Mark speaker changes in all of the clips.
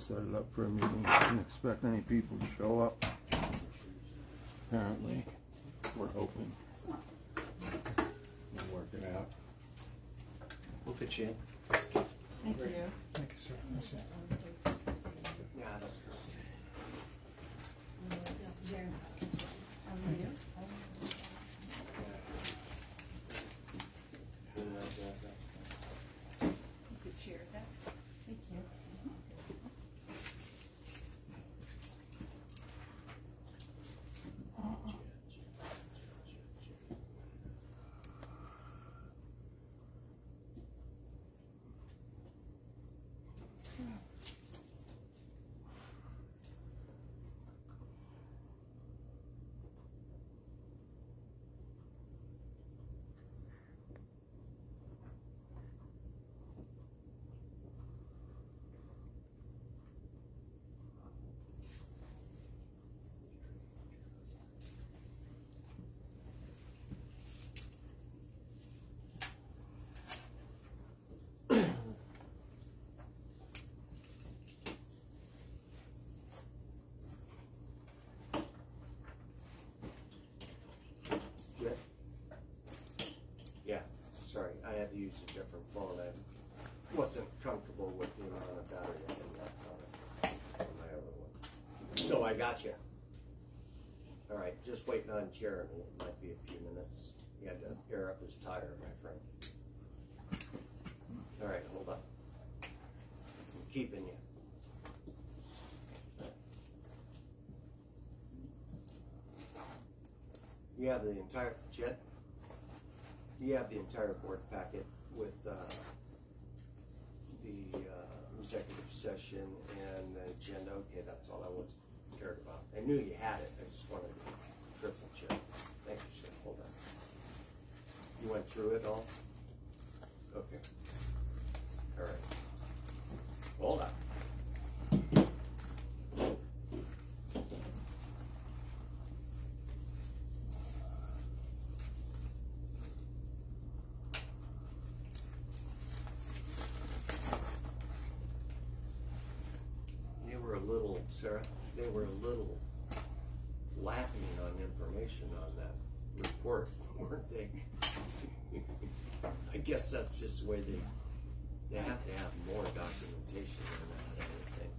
Speaker 1: set it up for a meeting. Didn't expect any people to show up. Apparently, we're hoping we'll work it out.
Speaker 2: We'll fit you in.
Speaker 3: Thank you.
Speaker 1: Thank you, sir.
Speaker 2: Yeah, I don't
Speaker 3: Good cheer that. Thank you.
Speaker 2: Yeah, sorry, I had to use a different phone. I wasn't comfortable with the amount of battery I had left on it on my other one. So I got you. All right, just waiting on Jeremy. It might be a few minutes. He had to air up his tire, my friend. All right, hold on. I'm keeping you. You have the entire, Jed? You have the entire board packet with the executive session and the agenda. Okay, that's all I was cared about. I knew you had it. I just wanted to triple check. Thank you, sir. Hold on. You went through it all? Okay. All right. Hold on. Sarah, they were a little lacking on information on that report, weren't they? I guess that's just the way they have to have more documentation than that, I would think.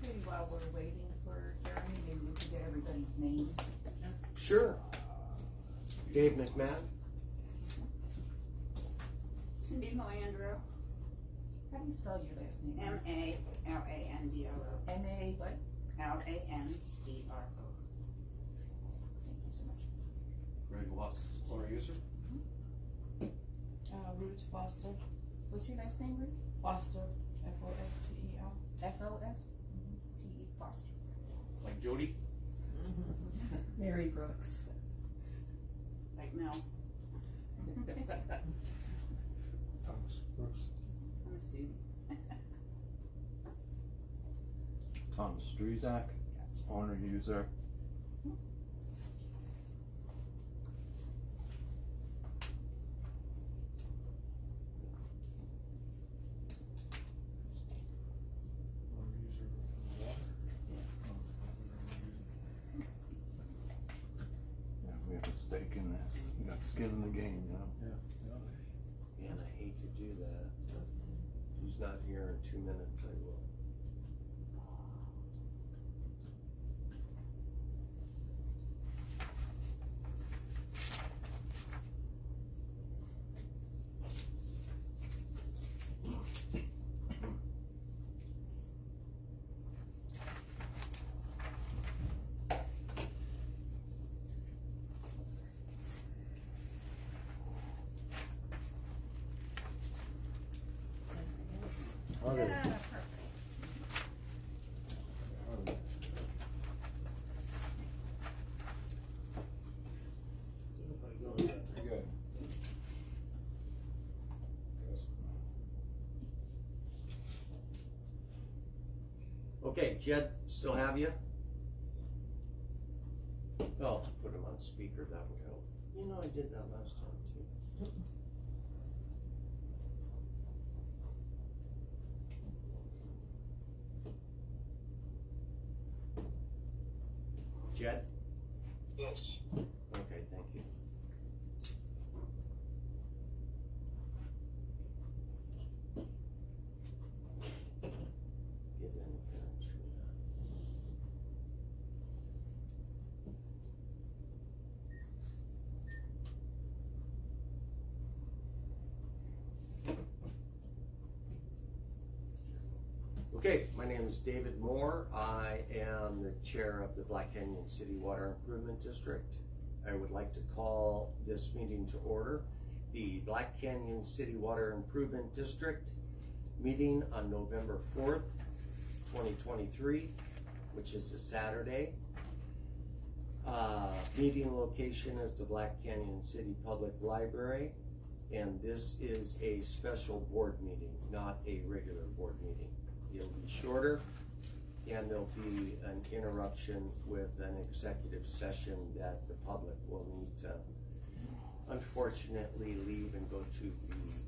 Speaker 3: Maybe while we're waiting for Jeremy, maybe we could get everybody's names.
Speaker 2: Sure. Dave McMahon?
Speaker 4: Cindy Molandro.
Speaker 3: How do you spell your last name?
Speaker 4: M-A-L-A-N-D-R-O.
Speaker 3: M-A what?
Speaker 4: L-A-N-D-R-O.
Speaker 3: Thank you so much.
Speaker 5: Greg Loss, owner user.
Speaker 6: Ruth Foster.
Speaker 3: What's your last name, Ruth?
Speaker 6: Foster. F-O-S-T-E-R.
Speaker 3: F-O-S-T-E Foster.
Speaker 5: Like Jody.
Speaker 6: Mary Brooks.
Speaker 4: Like Mel.
Speaker 1: Thomas Brooks.
Speaker 4: I'm a student.
Speaker 1: Thomas Struzak, owner user. Yeah, we have a stake in this. We got skin in the game, you know.
Speaker 2: Man, I hate to do that. If he's not here in 2 minutes, I will.
Speaker 3: Yeah, perfect.
Speaker 5: Pretty good.
Speaker 2: Okay, Jed, still have you? Oh, put him on speaker, that would help. You know, I did that last time too. Okay, my name is David Moore. I am the chair of the Black Canyon City Water Improvement District. I would like to call this meeting to order. The Black Canyon City Water Improvement District meeting on November 4th, 2023, which is a Saturday. Meeting location is the Black Canyon City Public Library, and this is a special board meeting, not a regular board meeting. It'll be shorter, and there'll be an interruption with an executive session that the public will need to unfortunately leave and go to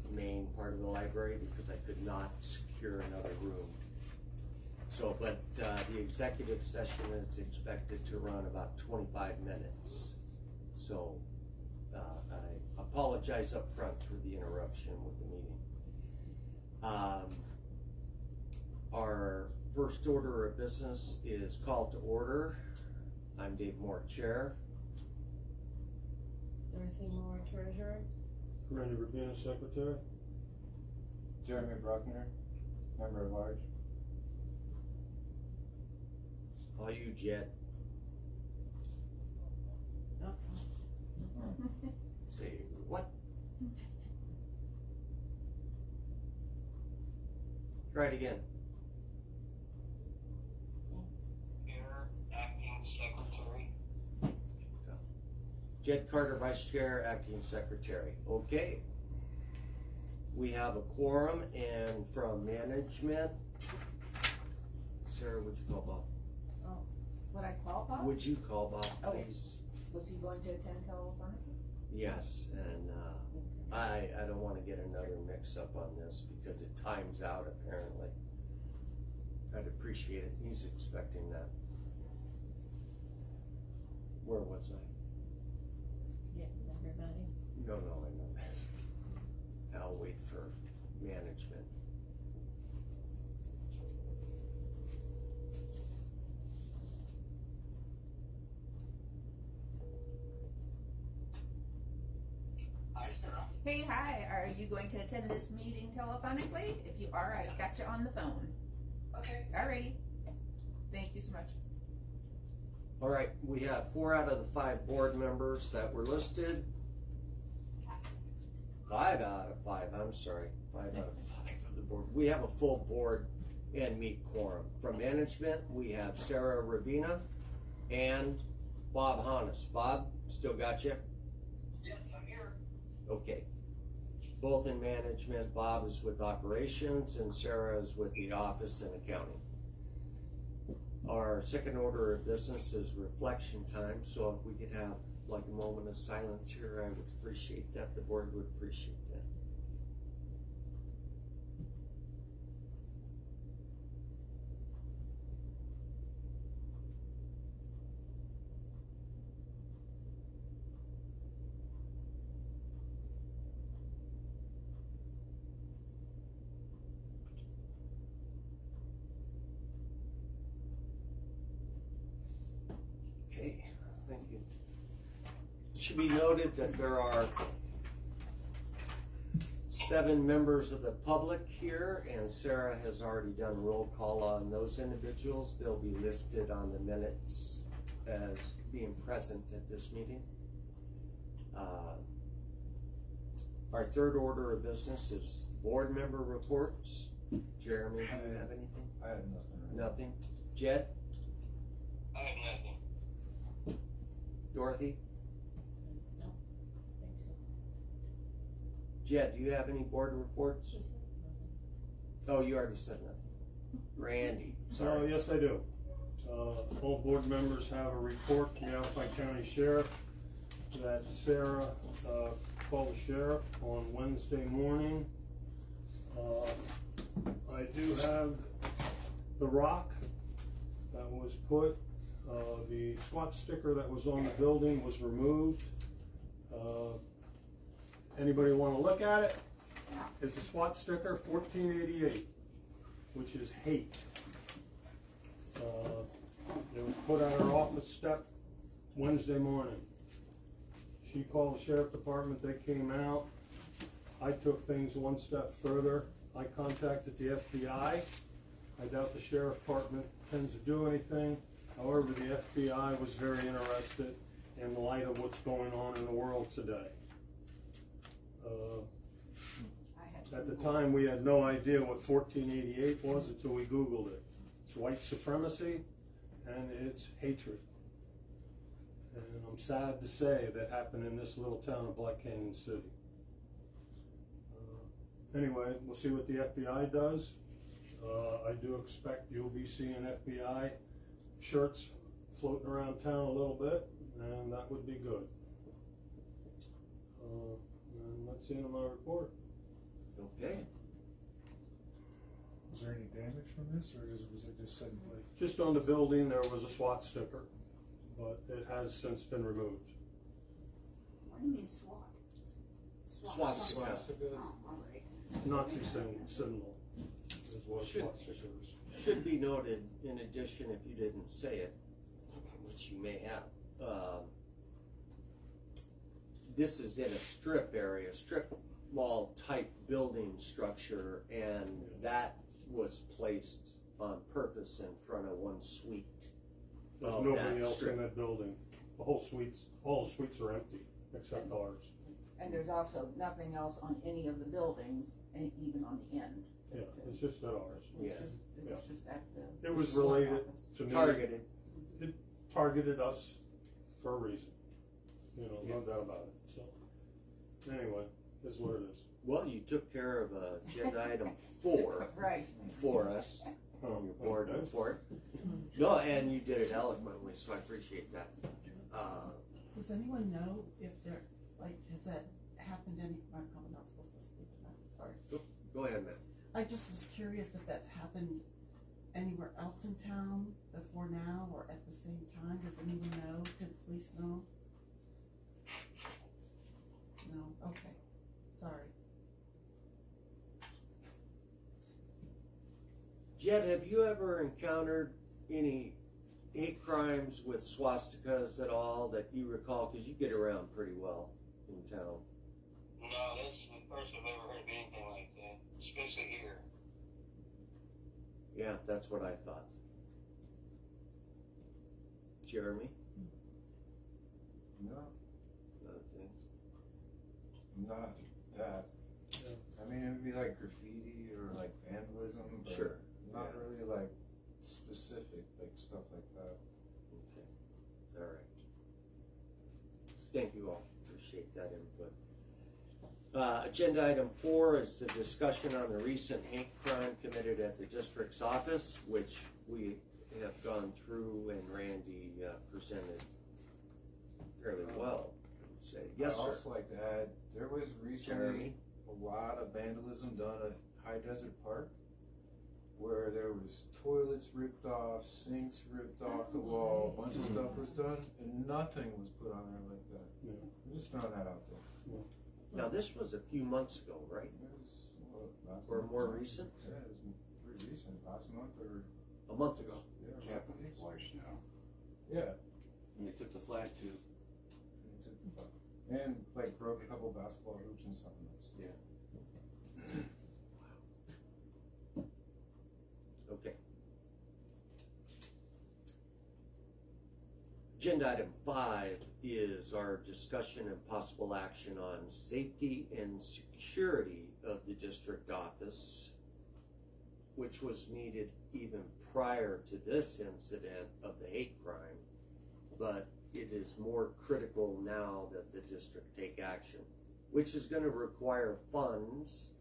Speaker 2: the main part of the library because I could not secure another room. So, but the executive session is expected to run about 25 minutes. So I apologize up front for the interruption with the meeting. Our first order of business is called to order. I'm Dave Moore, chair.
Speaker 6: Dorothy Moore, treasurer.
Speaker 7: Randy Rubina, secretary.
Speaker 1: Jeremy Bruckner, member at large.
Speaker 2: Call you Jed. Say what? Try it again.
Speaker 8: Chair, acting secretary.
Speaker 2: Jed Carter, vice chair, acting secretary. Okay. We have a quorum, and from management, Sarah, would you call Bob?
Speaker 3: Would I call Bob?
Speaker 2: Would you call Bob,
Speaker 3: Oh.
Speaker 2: please?
Speaker 3: Was he going to attend telephonically?
Speaker 2: Yes, and I don't want to get another mix-up on this because it times out apparently. I'd appreciate it. He's expecting that. Where was I?
Speaker 6: Yeah, everybody.
Speaker 2: No, I know that. I'll wait for management.
Speaker 8: Hi, Sarah.
Speaker 3: Hey, hi. Are you going to attend this meeting telephonically? If you are, I got you on the phone.
Speaker 8: Okay.
Speaker 3: Alrighty. Thank you so much.
Speaker 2: All right, we have 4 out of the 5 board members that were listed. 5 out of 5, I'm sorry. 5 out of 5 of the board. We have a full board and meet quorum. From management, we have Sarah Rabina and Bob Hannes. Bob, still got you?
Speaker 8: Yes, I'm here.
Speaker 2: Okay. Both in management. Bob is with operations and Sarah is with the office and accounting. Our second order of business is reflection time, so if we could have like a moment of silence here, I would appreciate that. The board would appreciate that. Okay, thank you. It should be noted that there are 7 members of the public here, and Sarah has already done roll call on those individuals. They'll be listed on the minutes as being present at this meeting. Our third order of business is board member reports. Jeremy, do you have anything?
Speaker 1: I had nothing.
Speaker 2: Nothing. Jed?
Speaker 8: I have nothing.
Speaker 2: Dorothy?
Speaker 6: No, I think so.
Speaker 2: Jed, do you have any board reports?
Speaker 6: She said
Speaker 2: Oh, you already said nothing. Randy,
Speaker 7: So,
Speaker 2: sorry.
Speaker 7: yes, I do. All board members have a report from the Alpine County Sheriff that Sarah called the sheriff on Wednesday morning. I do have the rock that was put, the SWAT sticker that was on the building was removed. Anybody want to look at it? It's a SWAT sticker, 1488, which is hate. It was put on her office step Wednesday morning. She called the sheriff department, they came out. I took things one step further. I contacted the FBI. I doubt the sheriff department tends to do anything. However, the FBI was very interested in the light of what's going on in the world today. At the time, we had no idea what 1488 was until we Googled it. It's white supremacy and it's hatred. And I'm sad to say that happened in this little town of Black Canyon City. Anyway, we'll see what the FBI does. I do expect you'll be seeing FBI shirts floating around town a little bit, and that would be good. And that's the end of my report.
Speaker 2: Okay.
Speaker 9: Was there any damage from this, or was it just suddenly?
Speaker 7: Just on the building, there was a SWAT sticker, but it has since been removed.
Speaker 4: What do you mean SWAT?
Speaker 2: Swastika.
Speaker 4: Oh, all right.
Speaker 7: Nazi symbol is what SWAT sticker is.
Speaker 2: Should be noted, in addition, if you didn't say it, which you may have, this is in a strip area, strip mall type building structure, and that was placed on purpose in front of one suite.
Speaker 7: There's
Speaker 2: of
Speaker 7: nobody
Speaker 2: that
Speaker 7: else
Speaker 2: strip.
Speaker 7: in that building. The whole suites, all the suites are empty except ours.
Speaker 3: And there's also nothing else on any of the buildings, and even on the end.
Speaker 7: Yeah, it's just at ours.
Speaker 3: It's
Speaker 2: Yeah.
Speaker 3: just, it's just at the.
Speaker 7: It was
Speaker 3: SWAT
Speaker 7: related
Speaker 3: office.
Speaker 7: to me.
Speaker 2: Targeted.
Speaker 7: It targeted us for a reason. You know, no doubt about it. So, anyway, this is what it is.
Speaker 2: Well, you took care of agenda item 4
Speaker 3: Right.
Speaker 2: for us on your board
Speaker 7: Okay.
Speaker 2: report. No, and you did it eloquently, so I appreciate that.
Speaker 10: Does anyone know if there, like, has that happened any, I'm probably not supposed to speak to that, sorry.
Speaker 2: Go ahead, man.
Speaker 10: I just was curious if that's happened anywhere else in town before now or at the same time. Does anyone know? Could the police know? No, okay, sorry.
Speaker 2: Jed, have you ever encountered any hate crimes with swastikas at all that you recall? Because you get around pretty well in town.
Speaker 8: No, this is the first I've ever heard of anything like that, especially here.
Speaker 2: Yeah, that's what I thought. Jeremy?
Speaker 9: No,
Speaker 2: Nothing.
Speaker 9: not that.
Speaker 7: Yeah.
Speaker 9: I mean, it would be like graffiti or like vandalism, but
Speaker 2: Sure.
Speaker 9: not
Speaker 2: Yeah.
Speaker 9: really like specific, like stuff like that.
Speaker 2: Okay. All right. Thank you all. Appreciate that input. Agenda item 4 is the discussion on the recent hate crime committed at the district's office, which we have gone through and Randy presented fairly well, I would say. Yes,
Speaker 9: I'd
Speaker 2: sir.
Speaker 9: also like to add, there was recently
Speaker 2: Jeremy?
Speaker 9: a lot of vandalism done at High Desert Park, where there was toilets ripped off, sinks ripped off the wall, a bunch of stuff was done, and nothing was put on there like that.
Speaker 7: Yeah.
Speaker 9: I'm just throwing that out there.
Speaker 2: Now, this was a few months ago, right?
Speaker 9: It was, last
Speaker 2: Or
Speaker 9: month?
Speaker 2: more recent?
Speaker 9: Yeah, it was pretty recent, last month or,
Speaker 2: A month ago.
Speaker 9: yeah.
Speaker 1: Japanese voice now.
Speaker 9: Yeah.
Speaker 5: And they took the flag too.
Speaker 9: And took the fuck. And like broke a couple basketball hoops and something else.
Speaker 5: Yeah.
Speaker 2: Okay. Agenda item 5 is our discussion and possible action on safety and security of the district office, which was needed even prior to this incident of the hate crime, but it is more critical now that the district take action, which is going to require funds.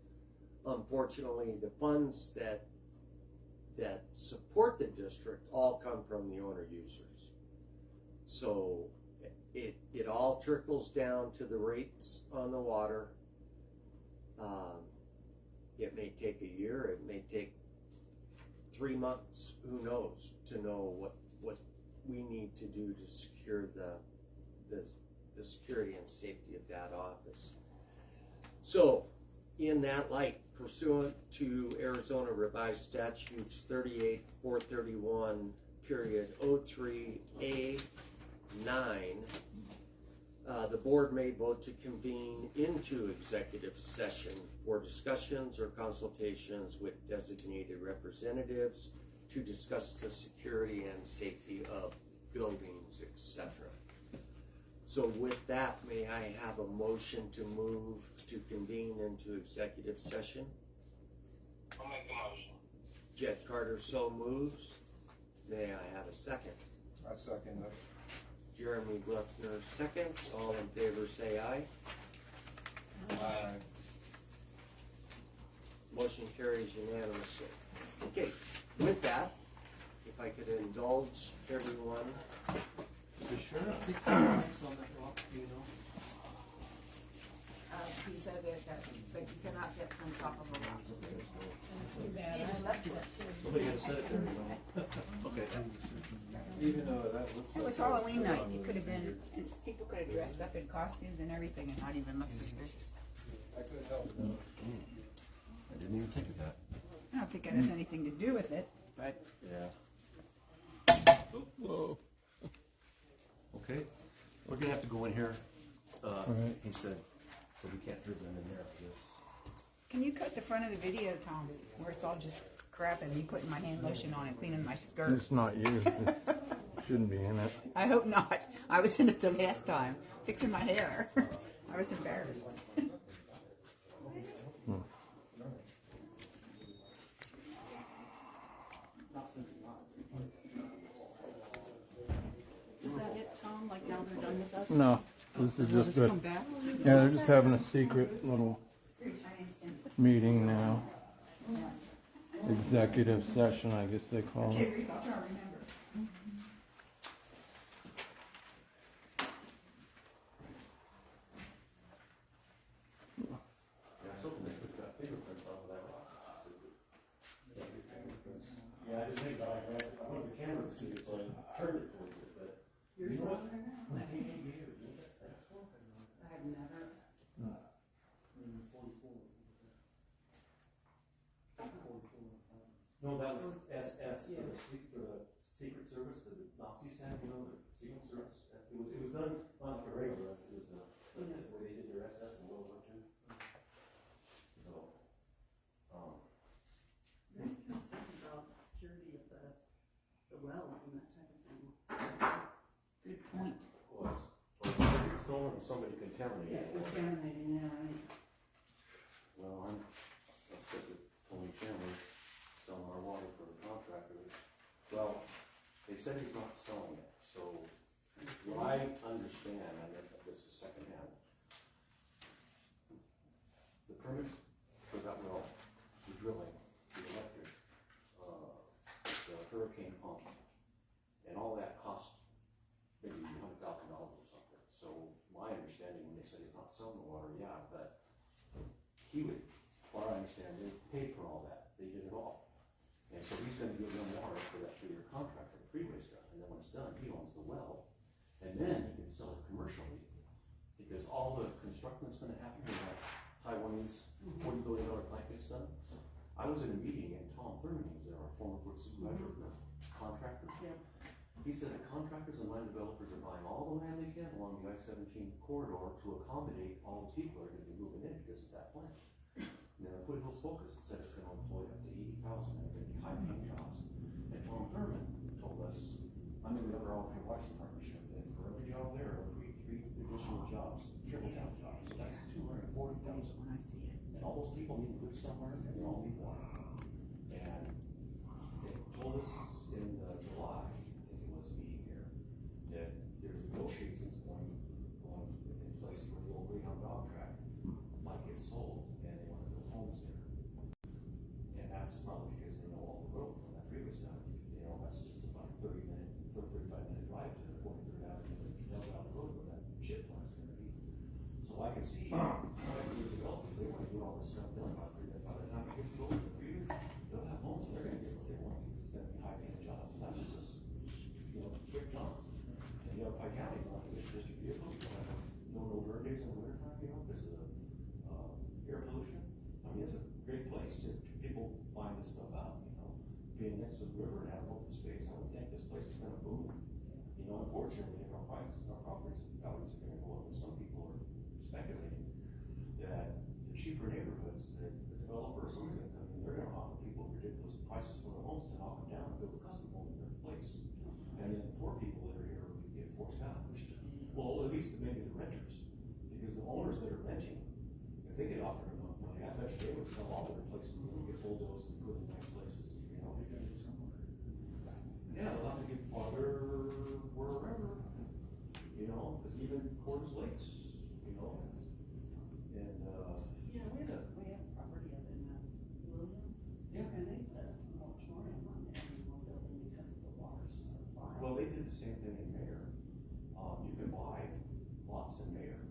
Speaker 2: Unfortunately, the funds that support the district all come from the owner users. So it all trickles down to the rates on the water. It may take a year, it may take 3 months, who knows, to know what we need to do to secure the security and safety of that office. So, in that light, pursuant to Arizona Revised Statutes 38-431, period 03A9, The board may vote to convene into executive session for discussions or consultations with designated representatives to discuss the security and safety of buildings, etc. So with that, may I have a motion to move to convene into executive session?
Speaker 8: I'll make a motion.
Speaker 2: Jed Carter so moves. May I have a second?
Speaker 9: I second it.
Speaker 2: Jeremy Gluckner seconds. All in favor say aye.
Speaker 9: Aye.
Speaker 2: Motion carries unanimously. Okay, with that, if I could indulge everyone.
Speaker 5: The sheriff picked up marks on that rock, do you know?
Speaker 4: He said that you cannot get on top of a rock.
Speaker 6: And it's too bad.
Speaker 4: He
Speaker 6: I
Speaker 4: left
Speaker 6: left
Speaker 4: it.
Speaker 6: that too.
Speaker 5: Somebody had said it there, you know? Okay.
Speaker 9: Even though that looks
Speaker 4: It
Speaker 9: like
Speaker 4: was Halloween night. It could have been, and people could have dressed up in costumes and everything and not even look suspicious.
Speaker 9: I could help it.
Speaker 5: I didn't even think of that.
Speaker 4: I don't think it has anything to do with it, but
Speaker 5: Yeah. Whoa. Okay, we're gonna have to go in here.
Speaker 1: Right.
Speaker 5: He said, so we can't hear them in there, I guess.
Speaker 4: can you cut the front of the video, Tom, where it's all just crap and me putting my hand lotion on and cleaning my skirt?
Speaker 1: It's not you. It shouldn't be in it.
Speaker 4: I hope not. I was in it the last time, fixing my hair. I was embarrassed.
Speaker 10: Is that it, Tom? Like now they're done with us?
Speaker 1: No, this is
Speaker 10: Let
Speaker 1: just
Speaker 10: us
Speaker 1: a,
Speaker 10: come back?
Speaker 1: yeah, they're just having a secret little meeting now. Executive session, I guess they call it.
Speaker 5: Yeah, I was hoping they took that fingerprints off of that rock. Yeah, I didn't think about it. I wanted the camera to see it, so I turned it towards it, but. You know what? I hate you. That's one.
Speaker 10: I have never.
Speaker 5: No, that was SS for the Secret Service, the Nazis had, you know, the Secret Service. It was done not for regular, it was the where they did their SS in World War II. So,
Speaker 10: Something about security of the wells and that type of thing.
Speaker 4: Good point.
Speaker 5: was somebody stolen and somebody contaminated.
Speaker 10: Contaminating, yeah, right.
Speaker 5: Well, I'm upset with Tony Chandler selling our water for the contractors. Well, they said he's not selling it, so what I understand, I know that this is secondhand. The permits for that well, the drilling, the electric, the hurricane pump, and all that cost maybe $100,000 or something. So my understanding when they said he's not selling the water, yeah, but he would, what I understand, they paid for all that. They did it all. And so he's gonna give them water for that 3-year contract for the freeway stuff. And then when it's done, he owns the well. And then he can sell it commercially. Because all the construction that's gonna happen when that Taiwanese $40 billion plant gets done. I was in a meeting and Tom Thurman was there, our former work supervisor of the contractors.
Speaker 10: Yeah.
Speaker 5: He said the contractors and land developers are buying all the land they can along the I-17 corridor to accommodate all the people that are gonna be moving in because of that plant. And then Foothills Focus said it's gonna employ up to 80,000 and they're gonna be high-paying jobs. And Tom Thurman told us, I'm gonna never offer a Washington partnership, and for every job there, I'll create 3 additional jobs, triple-down jobs, so that's 240,000.
Speaker 4: When I see it.
Speaker 5: And all those people need to live somewhere, and they all need water. And they told us in July, I think it was, meeting here, that there's negotiations going in place for the old Greyhound dog track might get sold, and they want to build homes there. And that's probably because they know all the road from that freeway stuff. You know, that's just about a 35-minute drive to 43rd Avenue and down the road where that shit plant's going to be. So I can see some of the developers, they want to get all this stuff done by the time it gets to go to the freeway, they'll have homes, they're going to get what they want because it's going to be high-paying jobs. That's just a, quick jump. And you have Pike County, like district vehicles, you have no burn days in the wintertime, you know, because of the air pollution. I mean, it's a great place if people find this stuff out, you know. Being next to the river and having open space, I would think this place is gonna boom. You You know, unfortunately, our prices, our properties, values are gonna go up, and some people are speculating that the cheaper neighborhoods, that the developers, I mean, they're gonna offer people ridiculous prices for their homes to knock them down and build a custom home in their place. And then the poor people that are here would get forced out, which, well, at least maybe the renters, because the owners that are renting, if they get offered enough money, I bet they would sell all their places and get bulldozed and put in nice places, you know? They gotta go somewhere. Yeah, they'll have to get farther wherever, you know, because even Cortez Lakes, you know, and,
Speaker 10: Yeah, we have property up in Williams.
Speaker 5: Yeah.
Speaker 10: And they put a moratorium on every one building because of the water supply.
Speaker 5: well, they did the same thing in Mayor. You can buy lots in Mayor,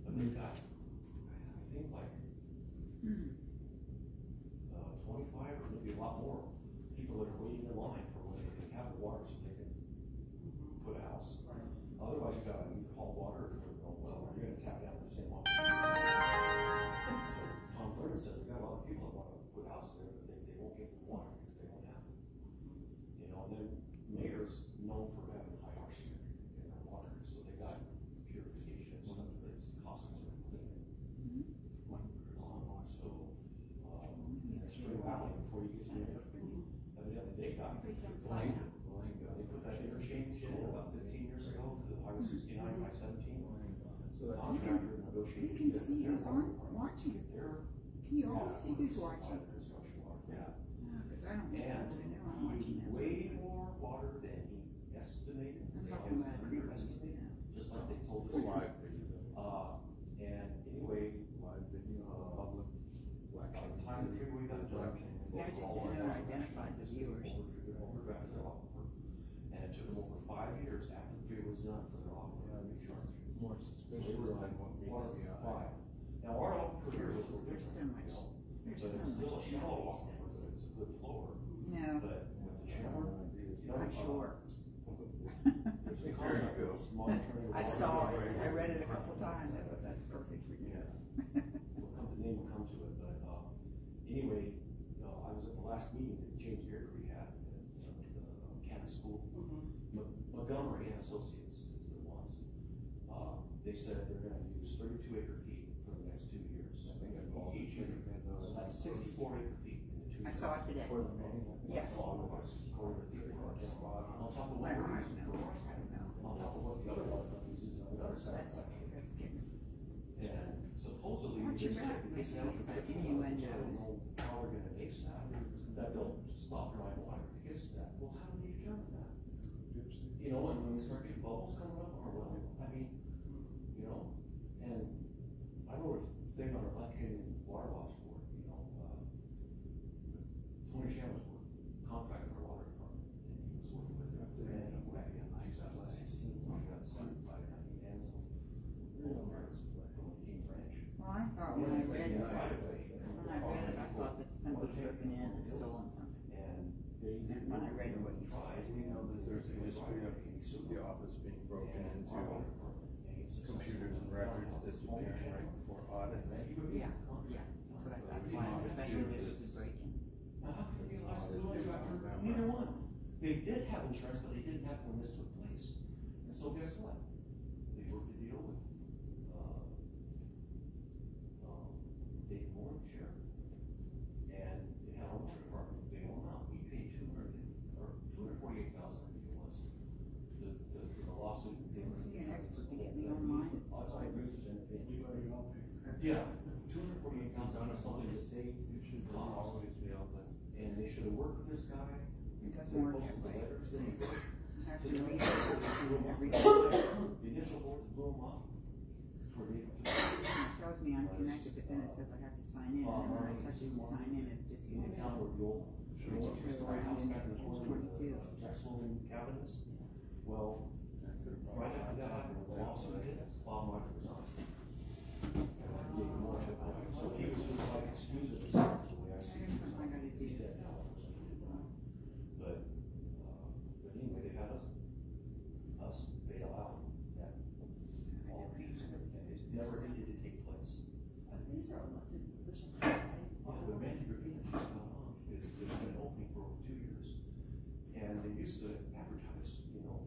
Speaker 5: but they've got, I think like, 25 or maybe a lot more people that are waiting in line for when they can have the water so they can put a house. Otherwise, you gotta either haul water or go, well, you're gonna tap down the same water. So Tom Thurman says, we got a lot of people that wanna put houses there, but they won't get the water because they don't have it. You know, and then Mayor's known for having high arsenic in their water, so they got purification and stuff that's costing them to clean it. So, in Spring Valley, before you get to Mayor, evidently they got Belinga. They put that interchange in about 15 years ago to Highway 69 by 17. So the contractor negotiated.
Speaker 4: You can see who's watching. Can you always see who's watching?
Speaker 5: Yeah.
Speaker 4: Because I don't know. I'm watching
Speaker 5: Used
Speaker 4: this.
Speaker 5: way more water than he estimated.
Speaker 4: I'm talking about
Speaker 5: Underestimated, just like they told us.
Speaker 1: Live video.
Speaker 5: And anyway,
Speaker 1: Live video, public.
Speaker 5: by the time the freeway got done.
Speaker 4: Yeah, I just didn't know I identified the viewers.
Speaker 5: Overdrafted their aquifer. And it took them over 5 years after the freeway was done for their aquifer to be charged.
Speaker 1: More
Speaker 5: So
Speaker 1: suspicious
Speaker 5: they were
Speaker 1: than
Speaker 5: on
Speaker 1: what meets
Speaker 5: water
Speaker 1: the
Speaker 5: for
Speaker 1: eye.
Speaker 5: 5. Now, our aquifer here is a little
Speaker 4: There's so
Speaker 5: different,
Speaker 4: much.
Speaker 5: you know,
Speaker 4: There's
Speaker 5: but
Speaker 4: so
Speaker 5: it's still a
Speaker 4: much.
Speaker 5: shallow
Speaker 4: nobody
Speaker 5: aquifer,
Speaker 4: says.
Speaker 5: but it's a good floor.
Speaker 4: No,
Speaker 5: But with the channel, you know,
Speaker 4: I'm sure.
Speaker 5: there's a
Speaker 1: There you go.
Speaker 5: contract monitoring.
Speaker 4: I
Speaker 5: water
Speaker 4: saw it.
Speaker 5: regulation.
Speaker 4: I read it a couple times. I thought that's perfect for you.
Speaker 5: The name will come to it, but, anyway, I was at the last meeting that James Gary had at the county school. Montgomery and Associates is the ones. They said they're gonna use 32 acre feet for the next 2 years.
Speaker 1: I think I called
Speaker 5: Each
Speaker 1: it.
Speaker 5: year. So that's 64 acre feet in the 2 years.
Speaker 4: I saw it today. Yes.
Speaker 5: About 64 acre feet. On top of what
Speaker 4: Well,
Speaker 5: we're
Speaker 4: I don't
Speaker 5: using
Speaker 4: know.
Speaker 5: for,
Speaker 4: I don't know.
Speaker 5: on top of what the other water companies use on the other side.
Speaker 4: That's getting.
Speaker 5: And supposedly,
Speaker 4: Aren't
Speaker 5: they
Speaker 4: you
Speaker 5: said
Speaker 4: right?
Speaker 5: if these sounds are
Speaker 4: Like
Speaker 5: picking up, which I don't
Speaker 4: innuendos.
Speaker 5: know how they're gonna base that they'll stop drying water. It gets to that. Well, how do you determine that? You know, when we start getting bubbles coming up, or well, I mean, you know, and I wrote a thing on our Black Canyon Water Watch board, you know, Tony Chandler's work, contracted our water department, and he was working with them. And he went in 2016, he got sued by Ansel, both parents, from the Kings Ranch.
Speaker 4: Well, I thought when I read it, I thought that somebody broken in and stolen something.
Speaker 5: And they.
Speaker 4: And when I read what you
Speaker 5: tried,
Speaker 1: We know that there's a history of the office being broken into, computers and records disappearing right before audits.
Speaker 4: Yeah, yeah. That's what I thought. Why especially if it was a break-in.
Speaker 5: Now, how can you last a contractor? Neither one. They did have insurance, but they didn't have it when this took place. And so guess what? They worked a deal with, David Moore, the sheriff. And they had a water department, they own out. We paid $248,000, I think it was, for the lawsuit.
Speaker 4: You're an expert to get me online.
Speaker 5: Yeah, $248,000 is something that they
Speaker 1: You should
Speaker 5: cost.
Speaker 1: always be able to.
Speaker 5: And they should have worked with this guy.
Speaker 4: It doesn't
Speaker 5: They
Speaker 4: work
Speaker 5: posted
Speaker 4: that
Speaker 5: the
Speaker 4: way.
Speaker 5: letters that he wrote.
Speaker 4: I have
Speaker 5: To
Speaker 4: to
Speaker 5: the
Speaker 4: read
Speaker 5: initial
Speaker 4: it every
Speaker 5: board,
Speaker 4: day.
Speaker 5: the initial board blew them off. For the.
Speaker 4: It tells me I'm connected, but then it says I have to sign in, and then when I touch it to sign in, it just
Speaker 5: In the
Speaker 4: goes.
Speaker 5: town where the old,
Speaker 4: I just realized
Speaker 5: house
Speaker 4: I'm
Speaker 5: back in the corner with the
Speaker 4: 22.
Speaker 5: Jackson cabinets. Well, right after that happened, the lawsuit hit, Bob Martin was on. So he was just like excusing himself, the way I see it.
Speaker 4: Something I gotta do.
Speaker 5: He's dead now, of course. But anyway, they had us bail out that all fees and everything. It never needed to take place.
Speaker 10: But these are elected positions,
Speaker 5: Yeah,
Speaker 10: right?
Speaker 5: but Randy Gravina just got on, because there's been an opening for over 2 years. And they used to advertise, you know,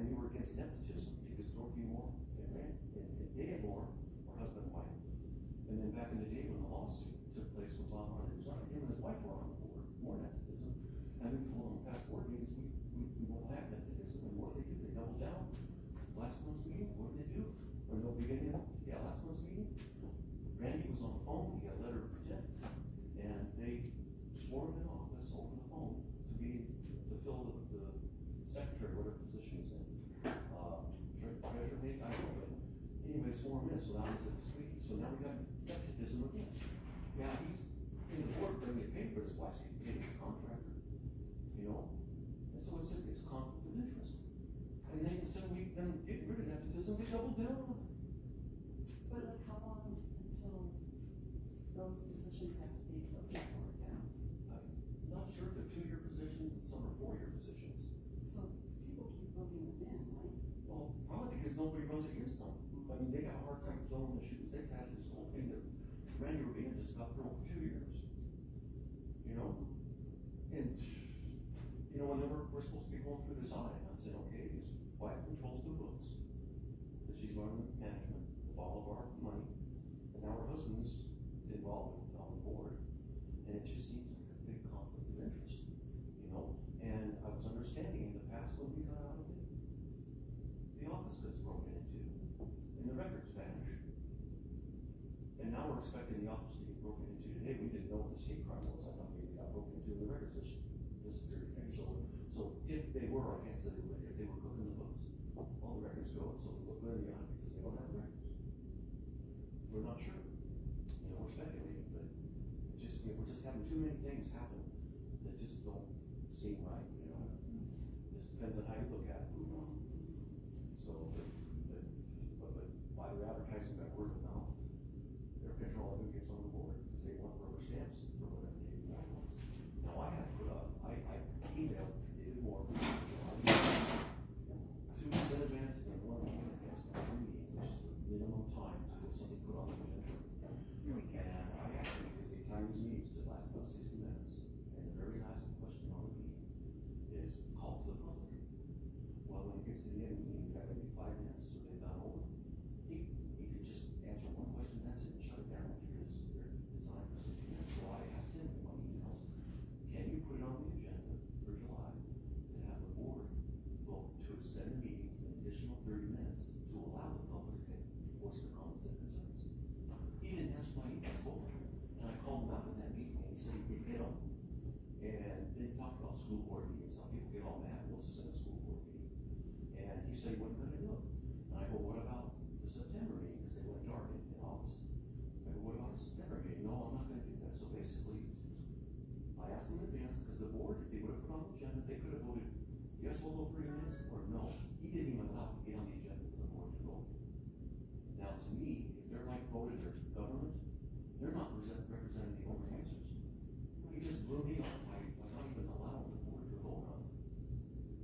Speaker 5: and they were against nepotism because Dorothy Moore and Dan Moore were husband and wife. And then back in the day when the lawsuit took place with Bob Marley, him and his wife were on the board, more nepotism. And we told them past board meetings, we won't have nepotism. And what did they do? They doubled down. Last month's meeting, what did they do? Or no, beginning, last month's meeting, Randy was on the phone, he got a letter of intent, and they swore him in office over the phone to fill the secretary, whatever position he's in. Treasurer, maybe, I don't know. Anyway, swore him in, so now he's at this meeting. So now we got nepotism again. Yeah, he's in the board bringing paid, but his wife's getting paid as a contractor. You know? And so it's a conflict of interest. And then instead of them getting rid of nepotism, we doubled down on it.
Speaker 10: But like, how long until those positions have to be filled for now?
Speaker 5: I'm not sure if they're 2-year positions and some are 4-year positions.
Speaker 10: So people keep moving them in, right?
Speaker 5: Well, probably because nobody runs against them. I mean, they got a hard time filling the shoes. They've had this whole thing that Randy Rubin just got thrown for 2 years. You know? And, you know, and then we're supposed to be going through this audit. I'm saying, okay, his wife controls the books, that she's running management of all of our money, and now her husband's involved on the board, and it just seems like a big conflict of interest, you know? And I was understanding in the past when we got out of it, the office gets broken into, and the records vanish. And now we're expecting the office to get broken into today. We didn't know what the state crime was. I thought maybe it got broken into and the records just disappeared. And so if they were, I can't say they were, if they were cooking the books, all the records go, and so they look good in the eye because they don't have records. We're not sure. You know, we're speculating, but it just, we're just having too many things happen that just don't seem right, you know. It just depends on how you look at it. So, but by their advertising, by word of mouth, they're controlling who gets on the board because they want rubber stamps for whatever David Moore wants. Now I had put up, I emailed David Moore 2 weeks in advance and 1 week in advance of the meeting, which is the minimum time to get something put on the agenda. And I actually, because they time these meetings to last about 60 minutes, and the very last question on the meeting is call to the public. Well, when it gets to the end of the meeting, you got maybe 5 minutes, so they've gone over. He could just answer one question, that's it, and shut it down because they're designed for 60 minutes. So I asked him in my emails, can you put it on the agenda for July to have the board vote to extend the meetings an additional 30 minutes to allow the public to voice their comments and concerns? He didn't answer my emails over, and I called him out in that meeting, and he said he did get them. And then he talked about school board meetings. Some people get all mad, well, this is in a school board meeting. And he said he wasn't going to do it. And I go, what about the September meeting? Because they went dark in August. I go, what about the September meeting? No, I'm not going to do that. So basically, I asked him in advance, because the board, if they would have put on the agenda, they could have voted, yes, we'll go 3 minutes, or no. He didn't even allow it to get on the agenda for the board to vote. Now, to me, if they're like voted their government, they're not representing the owner users. He just blew me off by not even allowing the board to vote on it.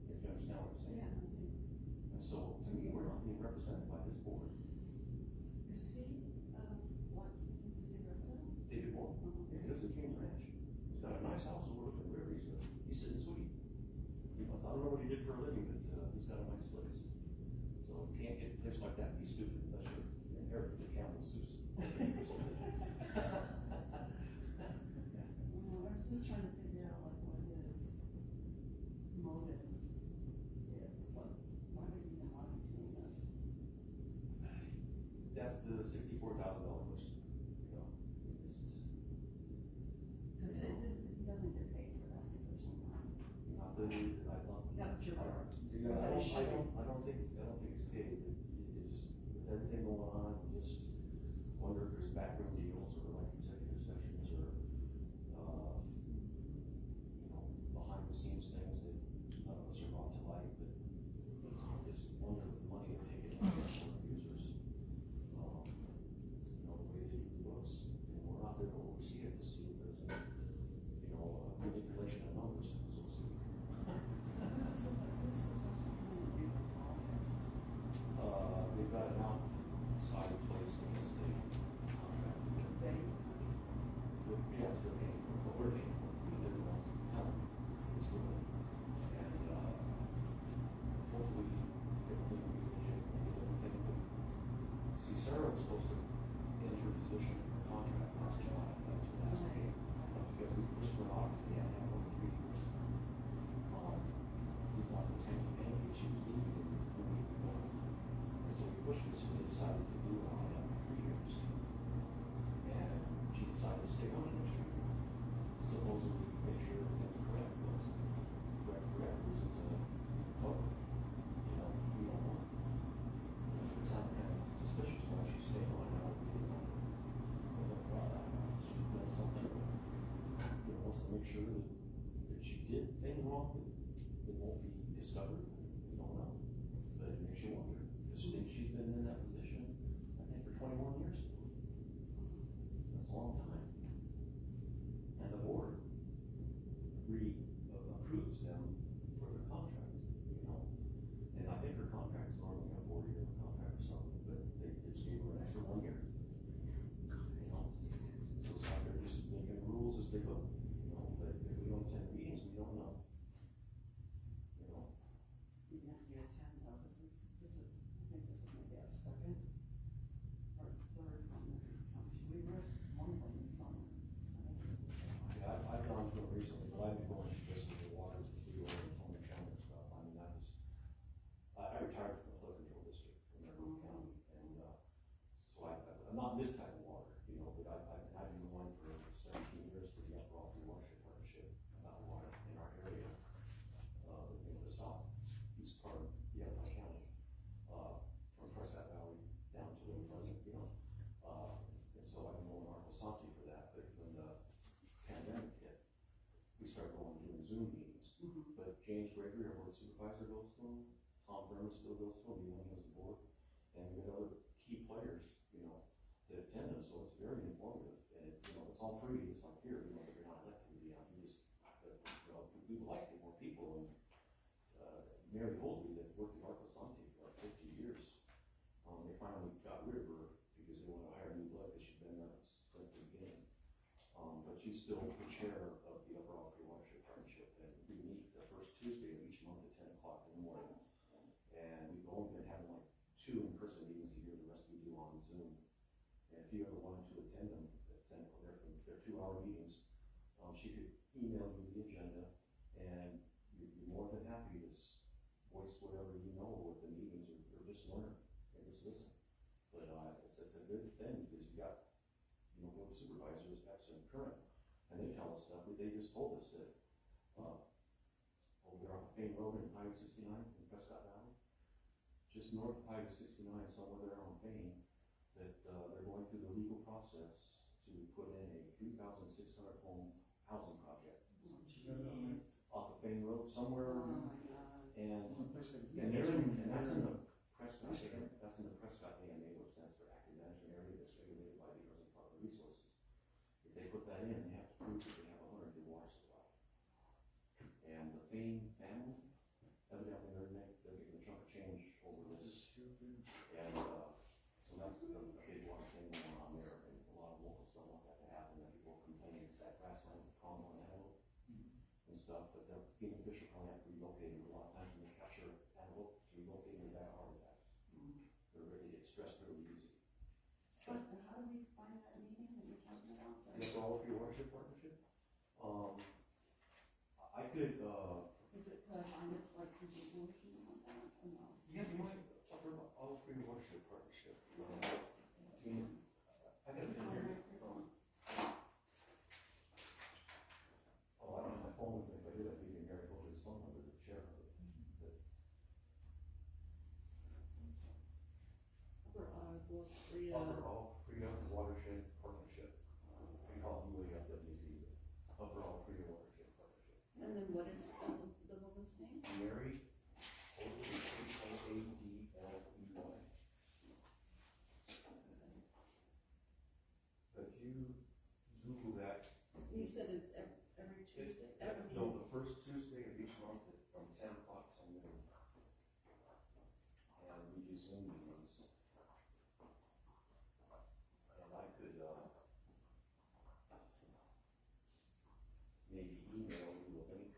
Speaker 5: If you understand what I'm saying.
Speaker 10: Yeah.
Speaker 5: And so, to me, we're not being represented by this board.
Speaker 10: Is he, what, is he a resident?
Speaker 5: David Moore, he lives in Kings Ranch. He's got a nice house overlooking the river. He's sitting sweet. I don't know what he did for a living, but he's got a nice place. So you can't get a place like that and be stupid unless you inherit the Campbell Sousa.
Speaker 10: Well, I was just trying to figure out like what his motive is. Like, why would he even want to be doing this?
Speaker 5: That's the $64,000 question. You know,
Speaker 10: Because he doesn't get paid for that position, right?
Speaker 5: not the,
Speaker 10: Not that you're aware of.
Speaker 5: I don't think it's paid. It just, with everything going on, you just wonder if there's backroom deals or like executive sessions or, you know, behind the scenes things that none of us are brought to light, but I just wonder if the money will take it from the users. You know, the way they do the books, and we're not there to oversee it to see if there's any, you know, manipulation of numbers, so to speak. We've got an outside place in the state contract. James Gregory, our board supervisor, goes to them. Tom Berman still goes to them, even when he was the board. And we got other key players, that attend them, so it's very informative. And it's all free, it's like here, if you're not elected to be on, we would like to get more people. And Mary Holdley, that worked at Arco Santi for like 50 years, they finally got rid of her because they wanted to hire new blood, because she'd been there since the beginning. But she's still the chair of the Upper All Free Watershed Partnership, and we meet the first Tuesday of each month at 10 o'clock in the morning. And we've only been having like 2 in-person meetings a year, the rest we do on Zoom. And if you ever wanted to attend them, they're 2-hour meetings, she could email you the agenda, and you'd be more than happy to voice whatever you know with the meetings, or just learn and just listen. But it's a good thing, because you got board supervisors, ex and current, and they tell us stuff. They just told us that over there on Payne Road in Highway 69 in Prescott Valley, just north of Highway 69, somewhere there on Payne, that they're going through the legal process to put in a 3,600 home housing project off of Payne Road somewhere, and that's in the Prescott. That's in the Prescott AMA, which stands for Active Management Area, that's regulated by the Arizona Department of Resources. If they put that in, they have to prove that they have a 100-year water supply. And the Payne family, evidently they're getting a chunk of change over this. And so that's a big water thing going on there, and a lot of locals don't want that to happen. And people are complaining it's that grassland problem on antelope and stuff, but the game fish will probably have to relocate it. A lot of times when they capture antelope, to relocate them, they die of heart attacks. They get stressed really easy.
Speaker 10: How do we find that meeting that you're talking about?
Speaker 5: The All Free Watershed Partnership. I could.
Speaker 10: Is it find it like Google or something like that? Or no?
Speaker 5: Yeah, you might. All Free Watershed Partnership. I got it in here. I don't have my phone with me. If I did, I'd be in here. I go to his phone number to share it. Upper All Free Watershed Partnership. We call it UAFWP. Upper All Free Watershed Partnership.
Speaker 10: And then what is the woman's name?
Speaker 5: Mary Holdley, Hoadley. If you Google that.
Speaker 10: You said it's every Tuesday?
Speaker 5: No, the first Tuesday of each month from 10 o'clock to noon. And we do Zoom meetings. And I could maybe email you a link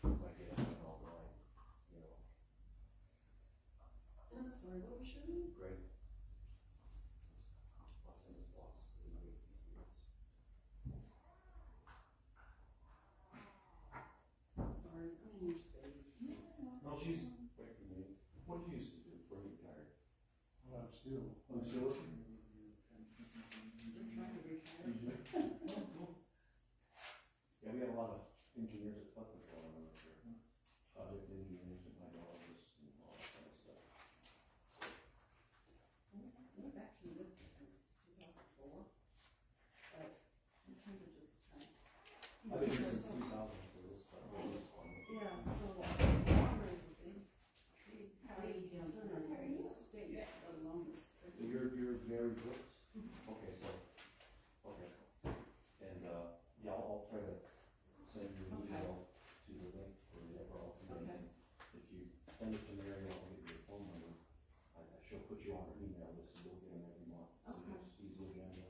Speaker 5: if I get it online,
Speaker 10: I'm sorry, what was your name?
Speaker 5: Great. Last name is Boss.
Speaker 10: Sorry, I'm in your space.
Speaker 5: No, she's wait for me. What do you used to do before you retired?
Speaker 11: Well, I'm still.
Speaker 5: I'm still.
Speaker 10: I'm trying to retire.
Speaker 5: Yeah, we have a lot of engineers at Putnam going on over here. Project engineers and hydrologists and all that kind of stuff.
Speaker 10: I've actually lived here since 2004, but I tend to just kind of.
Speaker 5: I've been here since 2000, so this stuff is fun.
Speaker 10: Yeah, so water is a big concern on the state, let alone the
Speaker 5: So
Speaker 10: city.
Speaker 5: you're Mary Brooks? Okay, so, okay. And, yeah, I'll try to send you an email to the link for the overall thing.
Speaker 10: Okay.
Speaker 5: If you send it to Mary, I'll give you a phone number. She'll put you on her email list, and you'll get them every month. So
Speaker 10: Okay.
Speaker 5: you'll see the agenda,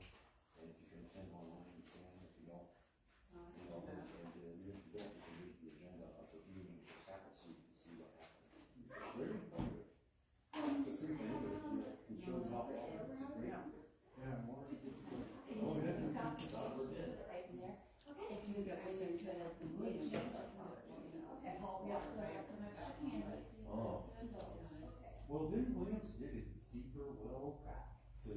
Speaker 5: and if you can attend online, you can. If you don't, and if you don't, you can read the agenda of the meeting, what's happened, so you can see what happened. It's very informative. It's a free thing, but it can show you how far it's a great.
Speaker 11: Yeah, more.
Speaker 5: Oh, yeah.
Speaker 10: If you get the same kind of Williams,
Speaker 5: Oh. Well, didn't Williams dig a deeper well to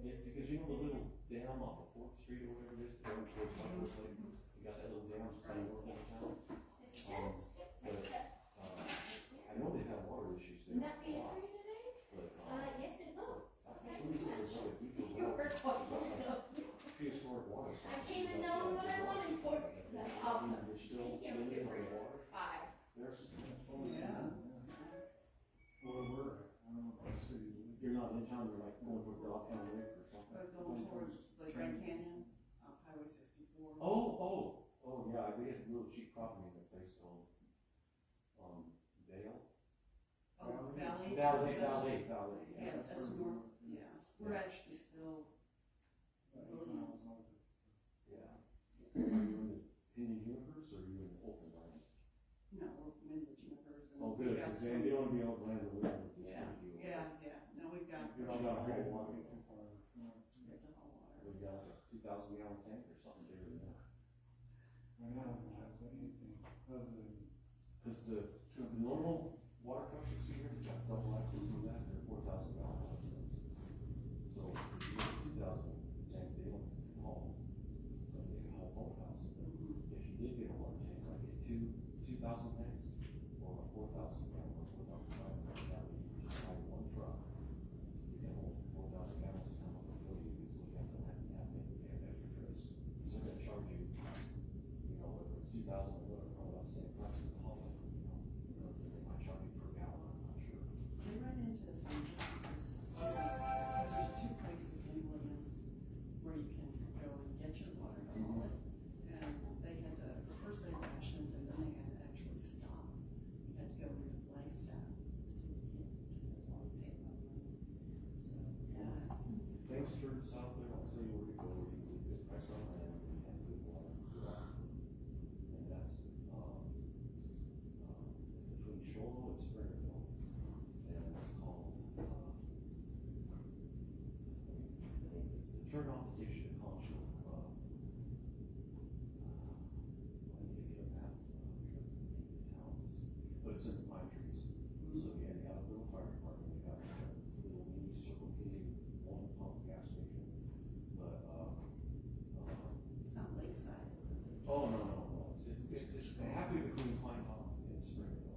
Speaker 5: get, because the little dam off of 4th Street or whatever it is, going towards Buckles Lake, you got that little dam just kind of north of town. But, I know they've had water issues there.
Speaker 12: Not be
Speaker 5: a lot,
Speaker 12: free today?
Speaker 5: but,
Speaker 12: Yes, it will.
Speaker 5: somebody said there's a deeper well. Prehistoric water.
Speaker 12: I came in knowing what I wanted for. That's awesome.
Speaker 5: still in the water?
Speaker 3: Hi.
Speaker 5: There's,
Speaker 11: Yeah. Well, we're, I don't know, let's see.
Speaker 5: you're not in town, you're like going toward Dogtown Lake or something.
Speaker 10: Going towards the Grand Canyon, off Highway 64.
Speaker 5: Oh, yeah, we have a little cheap property in a place called, Vale.
Speaker 10: Oh, Valley.
Speaker 5: Valley.
Speaker 10: Yeah, that's north, yeah. We're actually still,
Speaker 5: Yeah. Are you in the Indian Universe or are you in the open land?
Speaker 10: no, we're in the Junipers. And
Speaker 5: Oh,
Speaker 10: we've
Speaker 5: good,
Speaker 10: got
Speaker 5: because
Speaker 10: some-
Speaker 5: you don't want to be open land or whatever.
Speaker 10: Yeah, no, we've got.
Speaker 5: You don't got a whole water.
Speaker 11: Too far north.
Speaker 10: We got the whole water.
Speaker 5: We got like a 2,000 gallon tank or something bigger than that.
Speaker 11: We're not gonna have anything other than.
Speaker 5: Because the normal water trucks you see here, they got double axles and that, they're 4,000 gallons. So if you get a 2,000 tank, they don't haul, but they can haul 4,000. If you did get a water tank, like a 2,000 tanks, or a 4,000 gallon, or 4,500 gallon, you just buy one truck. You can hold 4,000 gallons to come up and fill you, so you have to have extra trips. So they're gonna charge you, whether it's 2,000 or whatever, probably about the same price as a hauler, they might charge you per gallon, I'm not sure.
Speaker 10: We ran into the same because there's two places in Williams where you can go and get your water to haul it. And they had to, first they rationed and then they had to actually stop. You had to go into Flagstaff to get the water paid by money. So, yeah,
Speaker 5: Things turn south there, I'll tell you where to go, where you can get good price on land and good water. And that's, between Shoal and Springville, and it's called, it's the turn off the ditch to Concho. Let me give you a map, the towns, but it's in the pine trees. So yeah, you got a little fire department, you got a little mini Circle K, one pump gas station, but,
Speaker 10: it's not lakeside, is it?
Speaker 5: oh, no, it's halfway between Pine Top and Springville.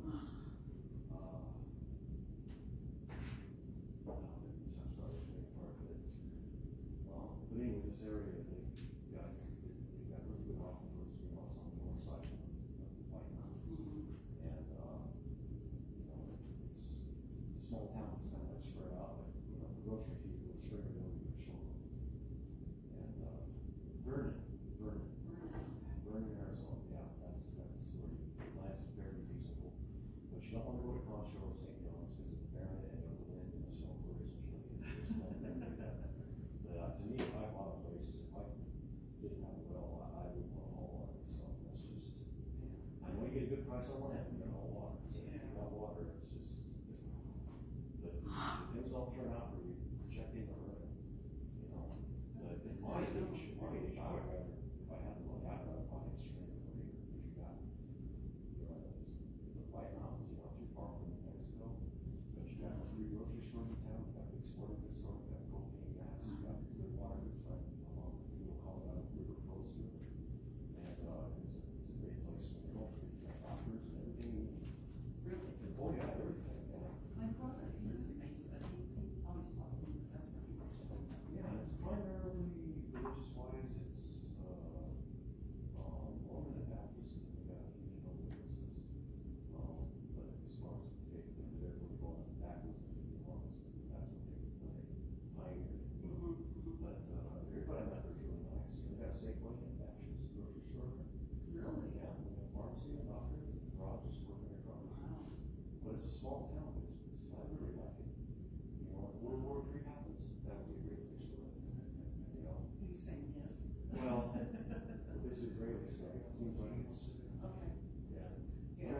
Speaker 5: I'm sorry, it's a big part of it. But anyway, this area, they've got really good off-roads, on the north side of the White Mountains. And, it's a small town, it's kind of like spread out, but, the grocery fee goes Springville, you go Shoal. And, Vernon, Arizona, yeah, that's where land's very reasonable. But you don't want to go to Concho or St. John's because it's barren and the wind and the snow flurries will kill you. To me, if I bought a place, if I didn't have a well, I would want to haul water. So that's just, I know you get a good price on land, you know, water. So if you got water, it's just, but if things all turn out for you, check in early. But in my age, I would rather, if I had the money, I'd rather buy a string over here, because you got, the White Mountains, you're not too far from New Mexico, but you got 3 grocery stores in town, you got big sporting goods store, you got propane gas, you got clear water that's right along the Colorado River coast here. And, it's a great place when you're over, you got doctors and everything you need.
Speaker 10: Really?
Speaker 5: Oh, yeah, everything, yeah.
Speaker 10: My brother, he's amazing, but he always tells me that that's where he wants to live.
Speaker 5: Yeah, it's primarily religious-wise, it's, Mormon and Baptist, and we got a few Jehovah's Witnesses. But as far as the faith, they're really going backwards into the Mormons, that's what they pioneered. But, everybody I met there's really nice. We got Safeway and Baptist grocery store.
Speaker 10: Really?
Speaker 5: Yeah, we got pharmacy and doctor, they're all just working their cars.
Speaker 10: Wow.
Speaker 5: But it's a small town, I really like it. If World War III happens, that would be a great place to live.
Speaker 10: Are you saying yes?
Speaker 5: Well, this is great, so it seems like it's,
Speaker 10: Okay.
Speaker 5: yeah.
Speaker 10: Yeah.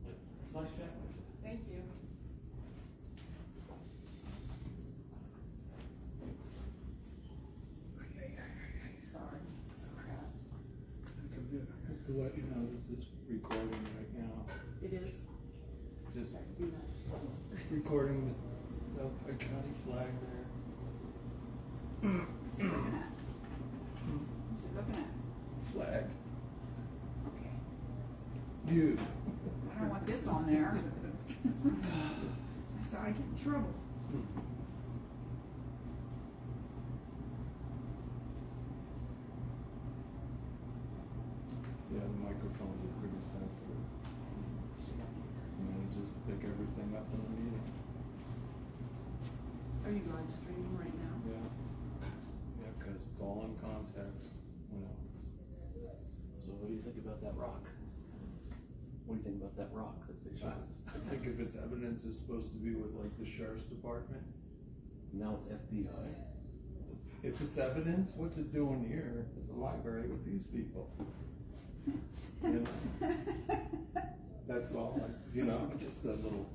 Speaker 5: It's nice chatting with you.
Speaker 10: Thank you. Sorry.
Speaker 1: Just to let you know, this is recording right now.
Speaker 10: It is?
Speaker 1: Just
Speaker 10: Be nice.
Speaker 1: recording the county flag there.
Speaker 4: What's it looking at? What's it looking at?
Speaker 1: Flag.
Speaker 4: Okay.
Speaker 1: View.
Speaker 4: I don't want this on there. That's how I get in trouble.
Speaker 1: sensitive. And then just pick everything up in the meeting.
Speaker 10: Are you live streaming right now?
Speaker 1: Yeah. Yeah, because it's all in context, you know.
Speaker 5: So what do you think about that rock? What do you think about that rock that they shot us?
Speaker 1: I think if it's evidence, it's supposed to be with like the sheriff's department.
Speaker 5: Now it's FBI.
Speaker 1: If it's evidence, what's it doing here at the library with these people? You know? That's all, you know, just a little,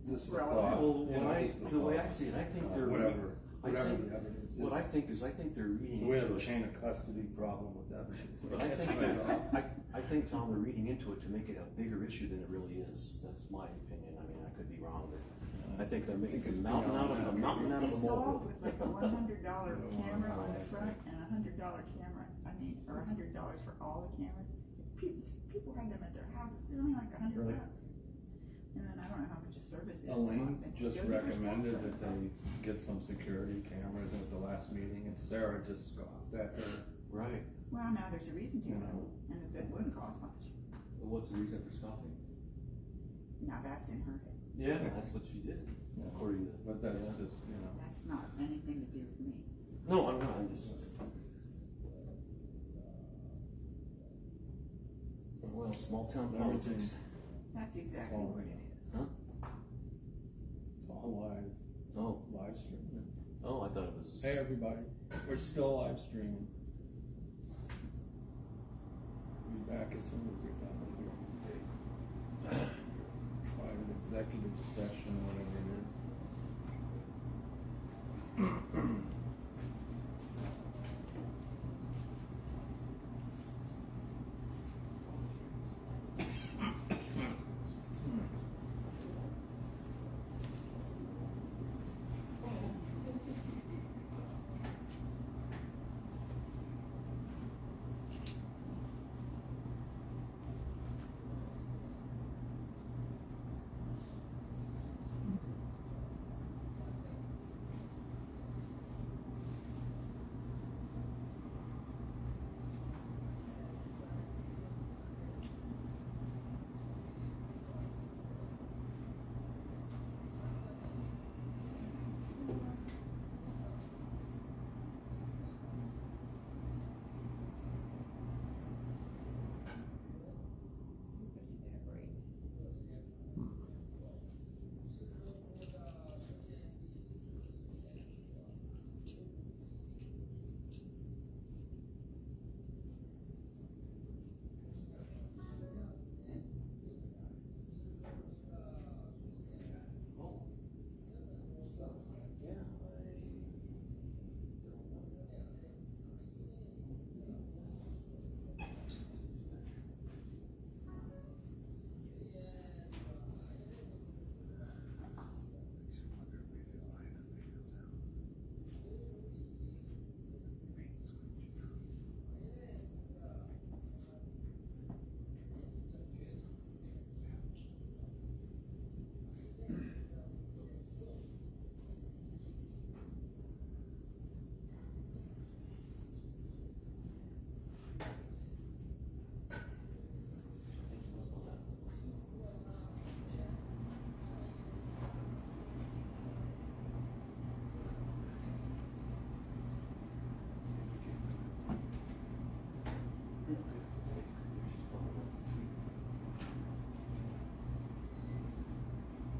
Speaker 1: just a thought.
Speaker 5: Well,
Speaker 1: you know, just a
Speaker 5: the way I
Speaker 1: thought.
Speaker 5: see it, I think they're
Speaker 1: Whatever
Speaker 5: I
Speaker 1: the
Speaker 5: think,
Speaker 1: evidence is.
Speaker 5: what I think is, I think they're reading
Speaker 1: So we have
Speaker 5: into
Speaker 1: a
Speaker 5: it.
Speaker 1: chain of custody problem with evidence.
Speaker 5: But I
Speaker 1: That's
Speaker 5: think,
Speaker 1: right off.
Speaker 5: I think, Tom, they're reading into it to make it a bigger issue than it really is. That's my opinion. I mean, I could be wrong, but I think they're making a mountain out of a mountain out of a
Speaker 4: They solved
Speaker 5: molehill.
Speaker 4: with like a $100 camera on the front and a $100 camera, or $100 for all the cameras. People had them at their houses, they're only like $100.
Speaker 1: Right.
Speaker 4: And then I don't know how much a service is.
Speaker 1: Elaine just
Speaker 4: Go get yourself
Speaker 1: recommended
Speaker 4: one.
Speaker 1: that they get some security cameras at the last meeting, and Sarah just scoffed at her.
Speaker 5: Right.
Speaker 4: Well, now there's a reason to,
Speaker 1: You know.
Speaker 4: and it wouldn't cost much.
Speaker 5: Well, what's the reason for scoffing?
Speaker 4: Now that's in her head.
Speaker 5: Yeah, that's what she did, according to.
Speaker 1: But that's just, you know.
Speaker 4: That's not anything to do with me.
Speaker 5: No, I'm not. I'm just. Well, small town
Speaker 1: Everything.
Speaker 5: politics.
Speaker 4: That's exactly
Speaker 1: Oh.
Speaker 4: what it is.
Speaker 5: Huh?
Speaker 1: It's all live,
Speaker 5: Oh,
Speaker 1: live streaming.
Speaker 5: oh, I thought it was.
Speaker 1: Hey, everybody, we're still live streaming. Be back as soon as we're done with your private executive session, whatever it is.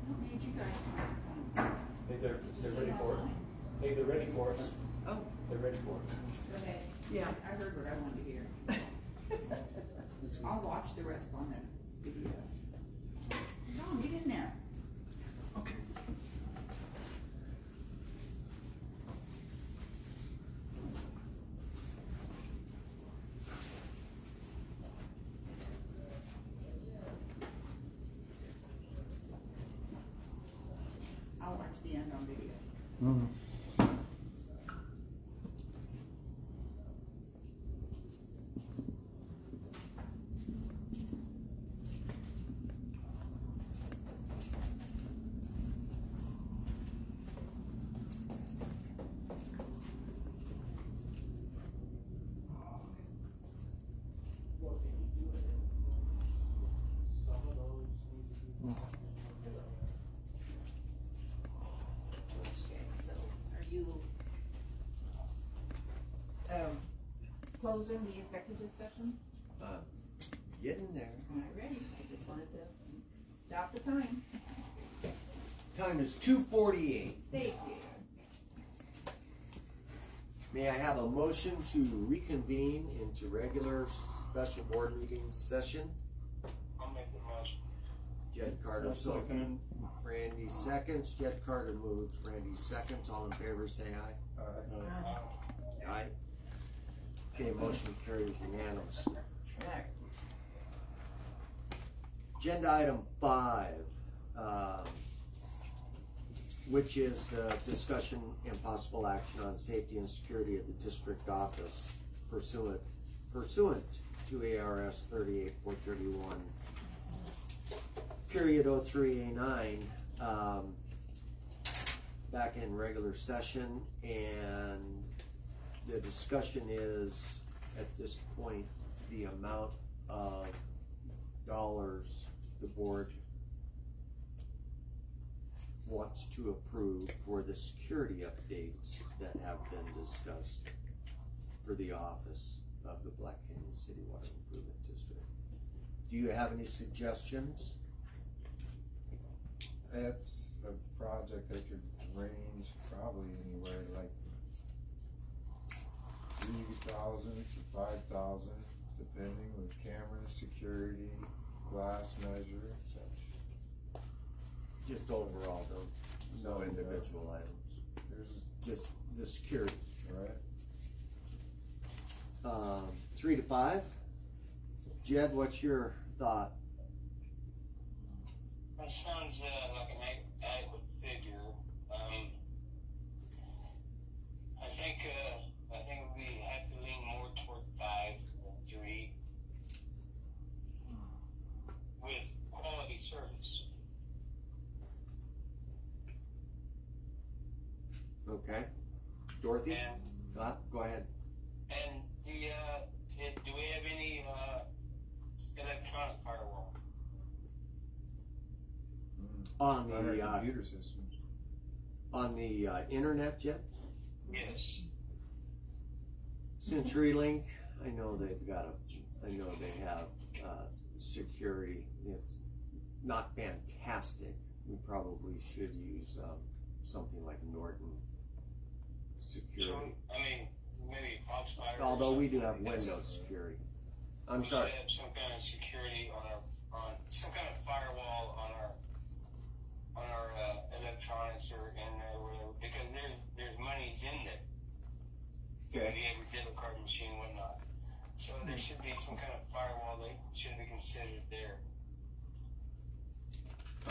Speaker 4: What made you guys come?
Speaker 5: Hey, they're ready for it. Hey, they're ready for us.
Speaker 4: Oh,
Speaker 5: They're ready for it.
Speaker 4: go ahead. Yeah, I heard what I wanted to hear. I'll watch the rest on the video. Tom, get in there.
Speaker 5: Okay.
Speaker 4: I'll watch the end on video.
Speaker 3: closing the executive session?
Speaker 2: Getting there.
Speaker 3: All right, ready. I just wanted to stop the time.
Speaker 2: Time is 2:48.
Speaker 3: Thank you.
Speaker 2: May I have a motion to reconvene into regular special board meeting session?
Speaker 8: I'll make the motion.
Speaker 2: Jed Carter,
Speaker 7: I'll
Speaker 2: so
Speaker 7: second
Speaker 2: Randy seconds, Jed Carter moves, Randy seconds, all in favor say aye. Aye. Okay, motion carries unanimous.
Speaker 3: All right.
Speaker 2: Agenda item 5, which is the discussion and possible action on safety and security of the district office pursuant to ARS 38-431. Period 03A9, back in regular session, and the discussion is, at this point, the amount of dollars the board wants to approve for the security updates that have been discussed for the office of the Black Canyon City Water Improvement District. Do you have any suggestions?
Speaker 9: That's a project that could range probably anywhere like 3,000 to 5,000, depending with cameras, security, glass measure, etc.
Speaker 2: Just overall, no individual items.
Speaker 9: There's
Speaker 2: Just the security.
Speaker 9: right.
Speaker 2: 3 to 5. Jed, what's your thought?
Speaker 8: That sounds like an adequate figure. I think we have to lean more toward 5 than 3 with quality service.
Speaker 2: Okay. Dorothy?
Speaker 8: And
Speaker 2: Go ahead.
Speaker 8: And do we have any electronic firewall?
Speaker 2: On the
Speaker 9: Our computer systems.
Speaker 2: on the internet, Jed?
Speaker 8: Yes.
Speaker 2: CenturyLink, I know they have security. It's not fantastic. We probably should use something like Norton security.
Speaker 8: So, I mean, maybe Foxfire.
Speaker 2: Although we do have
Speaker 8: something, because
Speaker 2: Windows security. I'm
Speaker 8: we
Speaker 2: sorry.
Speaker 8: should have some kind of security on some kind of firewall on our electronics or in there or whatever, because there's monies in there.
Speaker 2: Okay.
Speaker 8: The every debit card machine, whatnot. So there should be some kind of firewall that should be considered there.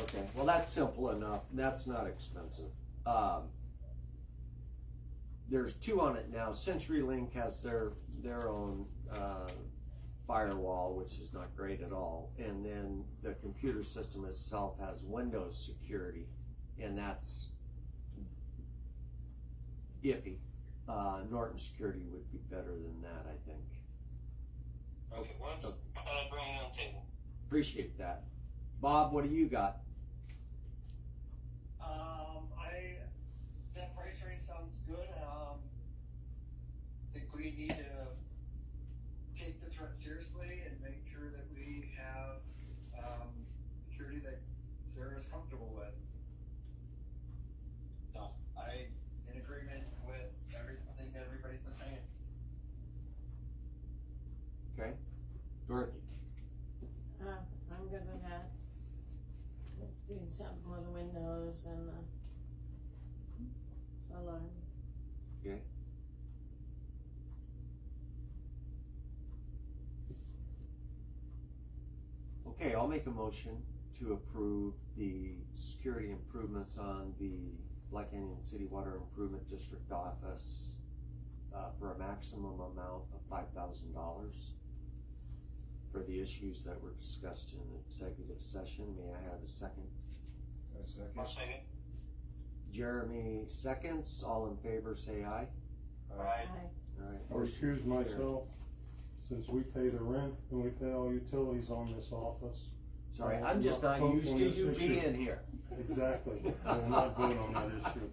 Speaker 2: Okay. Well, that's simple enough. That's not expensive. There's 2 on it now. CenturyLink has their own firewall, which is not great at all, and then the computer system itself has Windows security, and that's iffy. Norton security would be better than that, I think.
Speaker 8: Okay, well, I thought I'd bring it on the table.
Speaker 2: Appreciate that. Bob, what do you got?
Speaker 12: That price range sounds good. I think we need to take the threat seriously and make sure that we have security that Sarah's comfortable with. So I'm in agreement with everything that everybody's been saying.
Speaker 2: Okay. Dorothy?
Speaker 6: I'm good with that. Doing something with the windows and alarm.
Speaker 2: Okay. Okay, I'll make a motion to approve the security improvements on the Black Canyon City Water Improvement District office for a maximum amount of $5,000 for the issues that were discussed in executive session. May I have a second?
Speaker 9: A second.
Speaker 8: I'll second.
Speaker 2: Jeremy seconds. All in favor say aye.
Speaker 8: Aye.
Speaker 2: All right.
Speaker 7: I'll recuse myself, since we pay the rent and we pay all utilities on this office.
Speaker 2: Sorry, I'm just not
Speaker 7: vote
Speaker 2: used
Speaker 7: on
Speaker 2: to
Speaker 7: this
Speaker 2: you
Speaker 7: issue.
Speaker 2: being here.
Speaker 7: Exactly. I will not vote on that issue.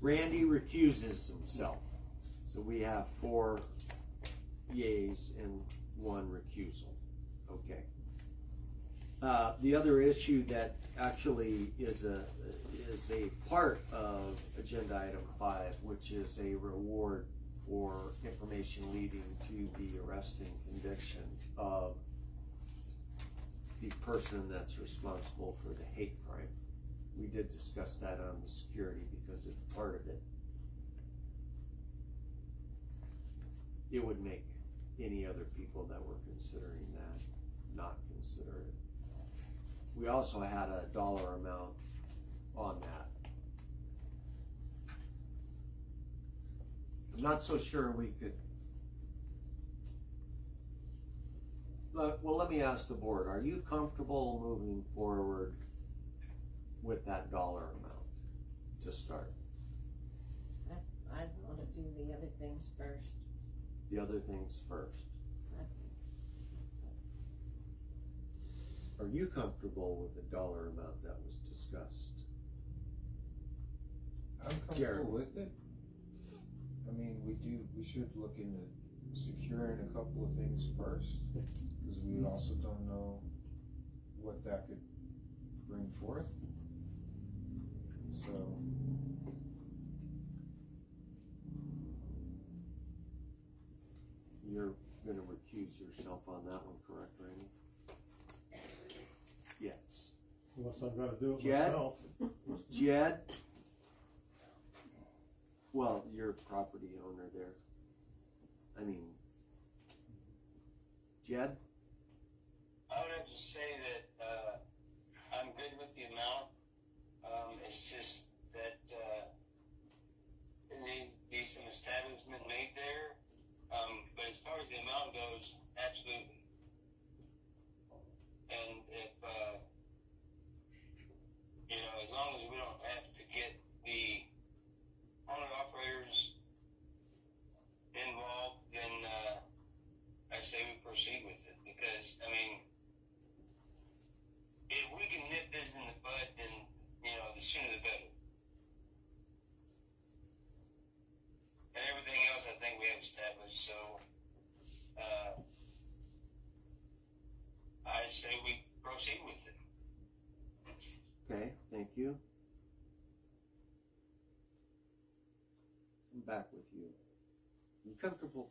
Speaker 2: Randy recuses himself. So we have 4 yays and 1 recusal. Okay. The other issue that actually is a part of agenda item 5, which is a reward for information leading to the arrest and conviction of the person that's responsible for the hate crime. We did discuss that on the security because it's part of it. It would make any other people that were considering that not consider it. We also had a dollar amount on that. I'm not so sure we could. Well, let me ask the board, are you comfortable moving forward with that dollar amount to start?
Speaker 6: I want to do the other things first.
Speaker 2: The other things first. Are you comfortable with the dollar amount that was discussed?
Speaker 9: I'm comfortable
Speaker 2: Jared.
Speaker 9: with it. I mean, we should look into securing a couple of things first, because we also don't know what that could bring forth. So,
Speaker 2: You're going to recuse yourself on that one, correct, Randy? Yes.
Speaker 7: Unless I've got to do it
Speaker 2: Jed?
Speaker 7: myself.
Speaker 2: Jed? Well, you're a property owner there. I mean, Jed?
Speaker 8: I would have to say that I'm good with the amount. It's just that there needs to be some establishment made there. But as far as the amount goes, absolutely. And if, as long as we don't have to get the owner-operators involved, then I say we proceed with it. Because, I mean, if we can nip this in the bud, then, the sooner the better. And everything else I think we have established, so I say we proceed with it.
Speaker 2: Okay, thank you. I'm back with you. You comfortable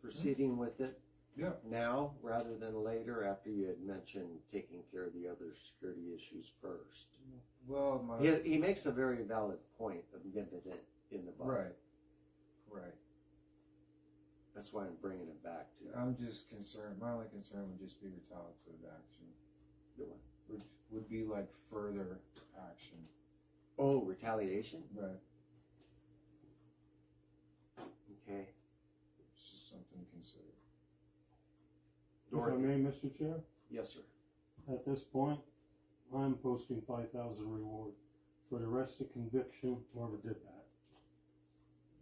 Speaker 2: proceeding with it?
Speaker 9: Yeah.
Speaker 2: Now rather than later, after you had mentioned taking care of the other security issues first?
Speaker 9: well,
Speaker 2: He makes a very valid point of nipping it in the bud.
Speaker 9: Right.
Speaker 2: That's why I'm bringing it back to you.
Speaker 9: I'm just concerned, my only concern would just be retaliatory action.
Speaker 2: The what?
Speaker 9: Which would be like further action.
Speaker 2: Oh, retaliation?
Speaker 9: Right.
Speaker 2: Okay.
Speaker 9: It's just something to consider.
Speaker 7: If I may, Mr. Chair?
Speaker 2: Yes, sir.
Speaker 7: At this point, I'm posting 5,000 reward for the arrest of conviction, whoever did that.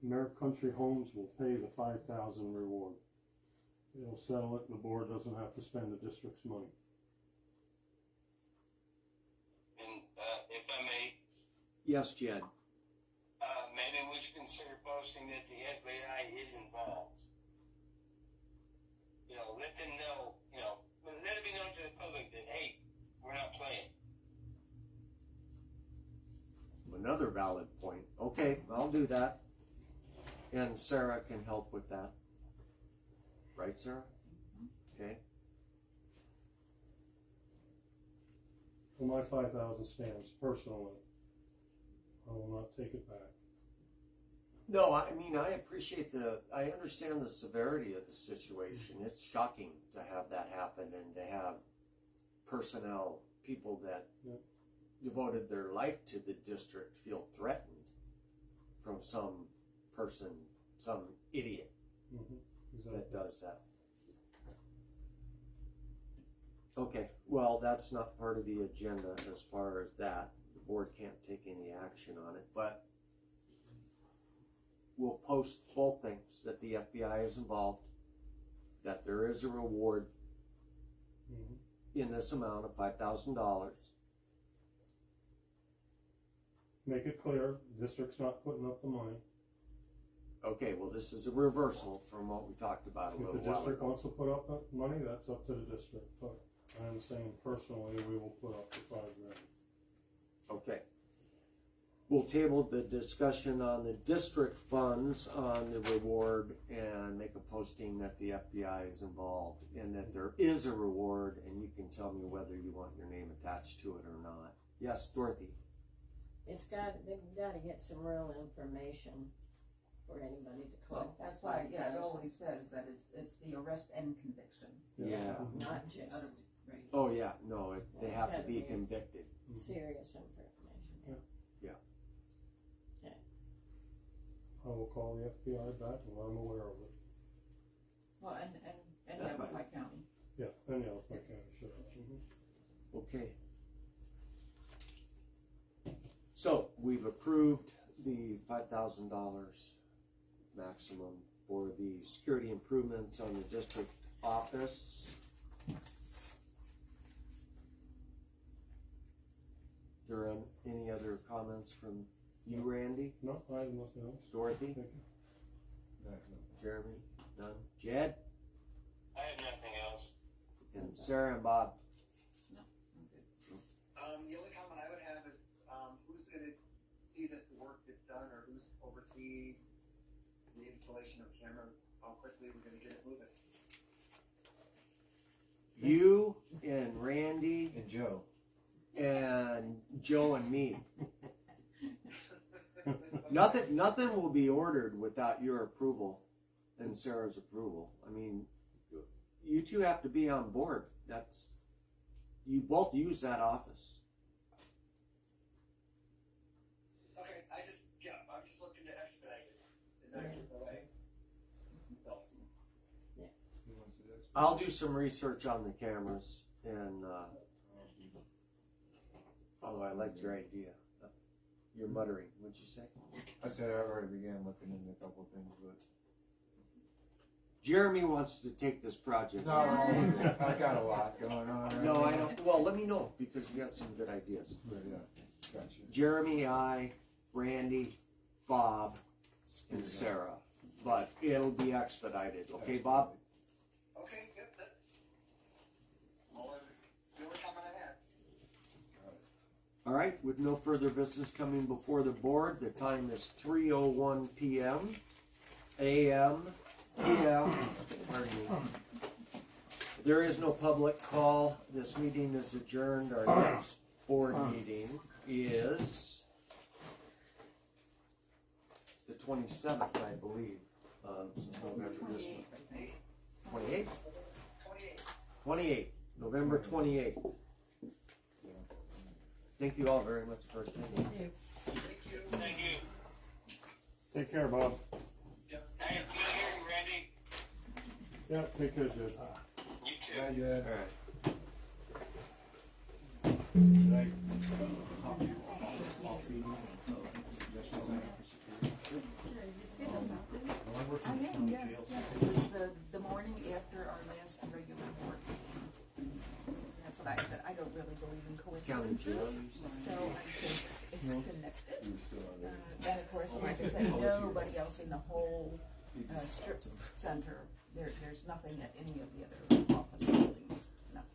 Speaker 7: American Country Homes will pay the 5,000 reward. They'll settle it, and the board doesn't have to spend the district's money.
Speaker 8: And if I may,
Speaker 2: Yes, Jed.
Speaker 8: maybe we should consider posting that the FBI is involved. Let them know, let it be known to the public that, hey, we're not playing.
Speaker 2: Another valid point. Okay, I'll do that. And Sarah can help with that. Right, Sarah? Okay.
Speaker 7: Well, my 5,000 stands, personally. I will not take it back.
Speaker 2: No, I mean, I understand the severity of the situation. It's shocking to have that happen and to have personnel, people that devoted their life to the district feel threatened from some person, some idiot that does that. Okay, well, that's not part of the agenda as far as that. The board can't take any action on it, but we'll post both things, that the FBI is involved, that there is a reward in this amount of $5,000.
Speaker 7: Make it clear, the district's not putting up the money.
Speaker 2: Okay, well, this is a reversal from what we talked about a
Speaker 7: If the
Speaker 2: little while
Speaker 7: district
Speaker 2: ago.
Speaker 7: wants to put up money, that's up to the district, but I'm saying personally, we will put up the $5,000.
Speaker 2: Okay. We'll table the discussion on the district funds on the reward and make a posting that the FBI is involved and that there is a reward, and you can tell me whether you want your name attached to it or not. Yes, Dorothy?
Speaker 6: They've gotta get some real information for anybody to
Speaker 13: Well,
Speaker 6: collect.
Speaker 13: that's why, yeah, it always says that it's the arrest and conviction.
Speaker 2: Yeah.
Speaker 6: Not just
Speaker 13: Right.
Speaker 2: Oh, yeah, no, they have to
Speaker 6: gotta
Speaker 2: be
Speaker 6: be-
Speaker 2: convicted.
Speaker 6: serious information.
Speaker 7: I will call the FBI back when I'm aware of it.
Speaker 13: Well, and Yavapai County.
Speaker 7: Yeah, and yeah, if I can, sure.
Speaker 2: Okay. So, we've approved the $5,000 maximum for the security improvements on the district office. There any other comments from you, Randy?
Speaker 7: No, I have nothing else.
Speaker 2: Dorothy?
Speaker 7: Thank you.
Speaker 2: Jeremy? None? Jed?
Speaker 8: I have nothing else.
Speaker 2: And Sarah and Bob?
Speaker 13: No, I'm good.
Speaker 12: The only comment I would have is, who's gonna see that the work gets done, or who's oversee the installation of cameras, how quickly we're gonna get it moving?
Speaker 2: You and Randy
Speaker 9: And Joe.
Speaker 2: and Joe and me. Nothing will be ordered without your approval and Sarah's approval. I mean, you two have to be on board. You both use that office.
Speaker 12: Okay, I'm just looking to expedite it, and not get in the way. So,
Speaker 2: I'll do some research on the cameras and, although I liked your idea. You're muttering, what'd you say?
Speaker 9: I said I already began looking into a couple of things, but.
Speaker 2: Jeremy wants to take this project.
Speaker 9: No, I got a lot going on right
Speaker 2: No,
Speaker 9: now.
Speaker 2: I don't. Well, let me know, because you got some good ideas.
Speaker 9: But yeah, gotcha.
Speaker 2: Jeremy, I, Randy, Bob, and Sarah. But it'll be expedited. Okay, Bob?
Speaker 12: okay, yep, that's the only comment I had.
Speaker 2: All right, with no further business coming before the board, the time is 3:01 p.m. a.m. p.m. Pardon me. There is no public call. This meeting is adjourned. Our next board meeting is the 27th, I believe, of November. 28th? 28th. November 28th. Thank you all very much for attending.
Speaker 8: Thank you.
Speaker 7: Take care, Bob.
Speaker 8: Hey, good hearing, Randy.
Speaker 7: Yeah, take care, Jed.
Speaker 8: You too.
Speaker 9: Not yet.
Speaker 2: All right.
Speaker 13: I am, yeah. It was the morning after our last regular board meeting. That's what I said. I don't really believe in coincidences, so I think it's connected. And of course, like I said, nobody else in the whole strip center. There's nothing at any of the other offices.